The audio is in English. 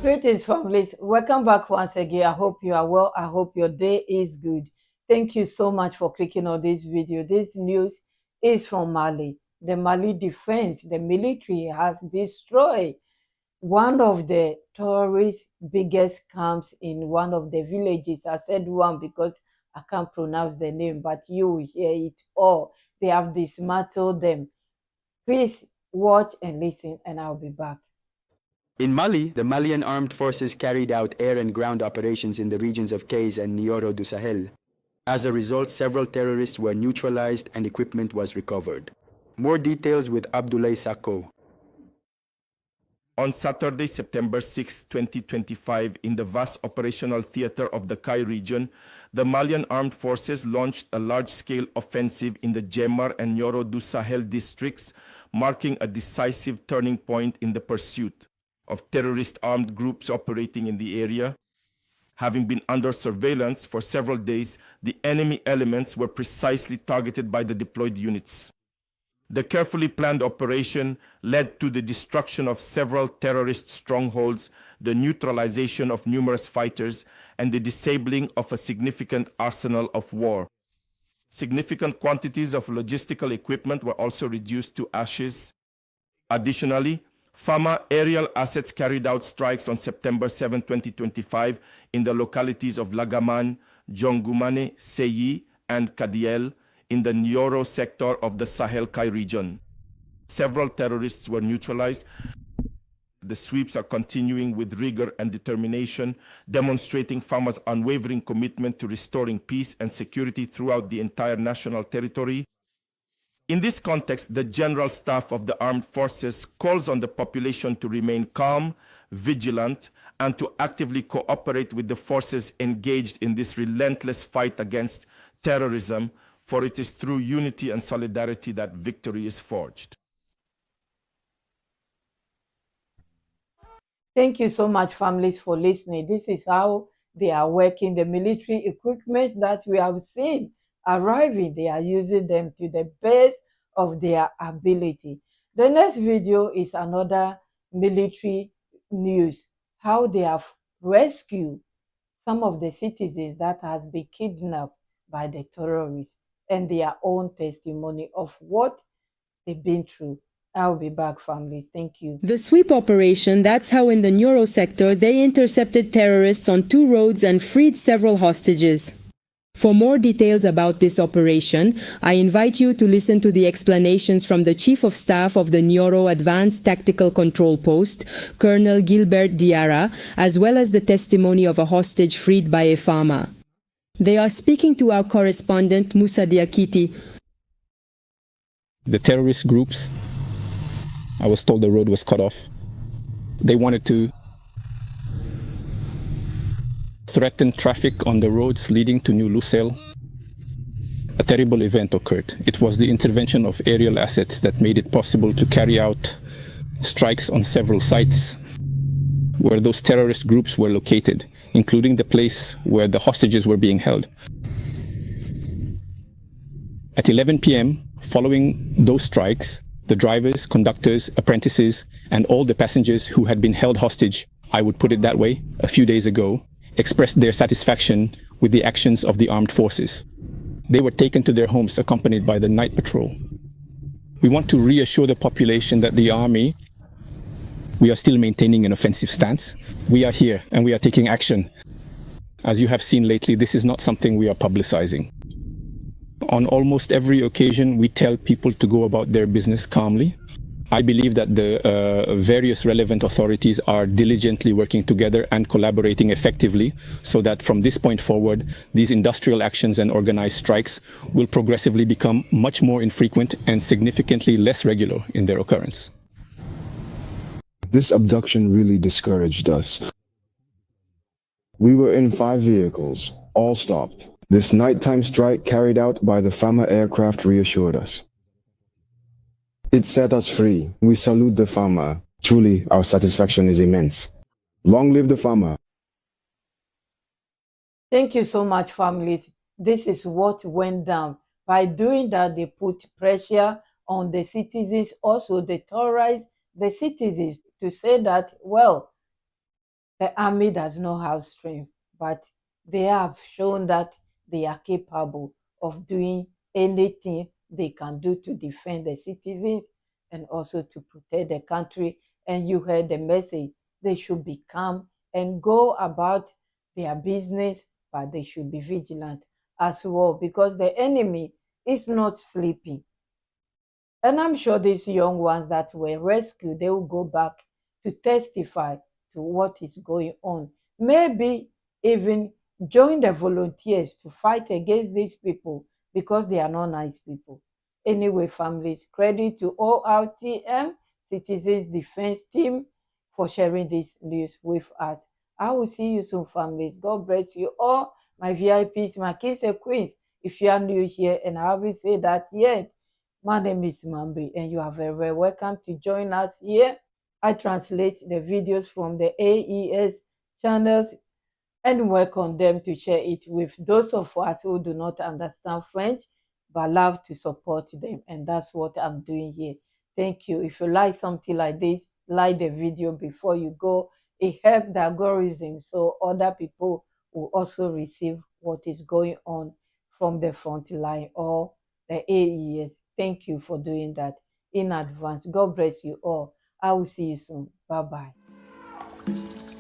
Greetings, families. Welcome back once again. I hope you are well. I hope your day is good. Thank you so much for clicking on this video. This news is from Mali. The Mali defense, the military has destroyed one of the tourist biggest camps in one of the villages. I said one because I can't pronounce the name, but you will hear it all. They have dismantled them. Please watch and listen, and I'll be back. In Mali, the Malian armed forces carried out air and ground operations in the regions of Kayes and Nioro du Sahel. As a result, several terrorists were neutralized and equipment was recovered. More details with Abdoulaye Sako. On Saturday, September 6, 2025, in the vast operational theater of the Kai region, the Malian armed forces launched a large-scale offensive in the Djemar and Nioro du Sahel districts, marking a decisive turning point in the pursuit of terrorist armed groups operating in the area. Having been under surveillance for several days, the enemy elements were precisely targeted by the deployed units. The carefully planned operation led to the destruction of several terrorist strongholds, the neutralization of numerous fighters, and the disabling of a significant arsenal of war. Significant quantities of logistical equipment were also reduced to ashes. Additionally, Fama aerial assets carried out strikes on September 7, 2025 in the localities of Lagaman, Jongumane, Seyi, and Kadiel in the Nioro sector of the Sahel Kai region. Several terrorists were neutralized. The sweeps are continuing with rigor and determination, demonstrating Fama's unwavering commitment to restoring peace and security throughout the entire national territory. In this context, the General Staff of the Armed Forces calls on the population to remain calm, vigilant, and to actively cooperate with the forces engaged in this relentless fight against terrorism, for it is through unity and solidarity that victory is forged. Thank you so much, families, for listening. This is how they are working. The military equipment that we have seen arriving, they are using them to the best of their ability. The next video is another military news, how they have rescued some of the citizens that has been kidnapped by the terrorists, and their own testimony of what they've been through. I'll be back, families. Thank you. The sweep operation, that's how in the Nioro sector they intercepted terrorists on 2 roads and freed several hostages. For more details about this operation, I invite you to listen to the explanations from the Chief of Staff of the Nioro Advanced Tactical Control Post, Colonel Gilbert Diarra, as well as the testimony of a hostage freed by a Fama. They are speaking to our correspondent Musa Diakiti. The terrorist groups, I was told the road was cut off. They wanted to threaten traffic on the roads leading to New Lucelle. A terrible event occurred. It was the intervention of aerial assets that made it possible to carry out strikes on several sites where those terrorist groups were located, including the place where the hostages were being held. At 11 p.m., following those strikes, the drivers, conductors, apprentices, and all the passengers who had been held hostage, I would put it that way, a few days ago, expressed their satisfaction with the actions of the armed forces. They were taken to their homes accompanied by the night patrol. We want to reassure the population that the army, we are still maintaining an offensive stance. We are here and we are taking action. As you have seen lately, this is not something we are publicizing. On almost every occasion, we tell people to go about their business calmly. I believe that the various relevant authorities are diligently working together and collaborating effectively so that from this point forward, these industrial actions and organized strikes will progressively become much more infrequent and significantly less regular in their occurrence. This abduction really discouraged us. We were in 5 vehicles, all stopped. This nighttime strike carried out by the Fama aircraft reassured us. It set us free. We salute the Fama. Truly, our satisfaction is immense. Long live the Fama. Thank you so much, families. This is what went down. By doing that, they put pressure on the citizens. Also, they terrorized the citizens to say that, well, The army does not have strength, but they have shown that they are capable of doing anything they can do to defend the citizens and also to protect the country. And you heard the message. They should be calm and go about their business, but they should be vigilant as well because the enemy is not sleeping. And I'm sure these young ones that were rescued, they will go back to testify to what is going on. Maybe even join the volunteers to fight against these people because they are not nice people. Anyway, families, credit to ORTM, Citizens Defense Team, for sharing this news with us. I will see you soon, families. God bless you all. My VIPs, my kings and queens. If you are new here and I haven't said that yet, my name is Mambi, and you are very, very welcome to join us here. I translate the videos from the AES channels and welcome them to share it with those of us who do not understand French but love to support them. And that's what I'm doing here. Thank you. If you like something like this, like the video before you go. It helps the algorithm so other people will also receive what is going on from the front line or the AES. Thank you for doing that in advance. God bless you all. I will see you soon. Bye bye.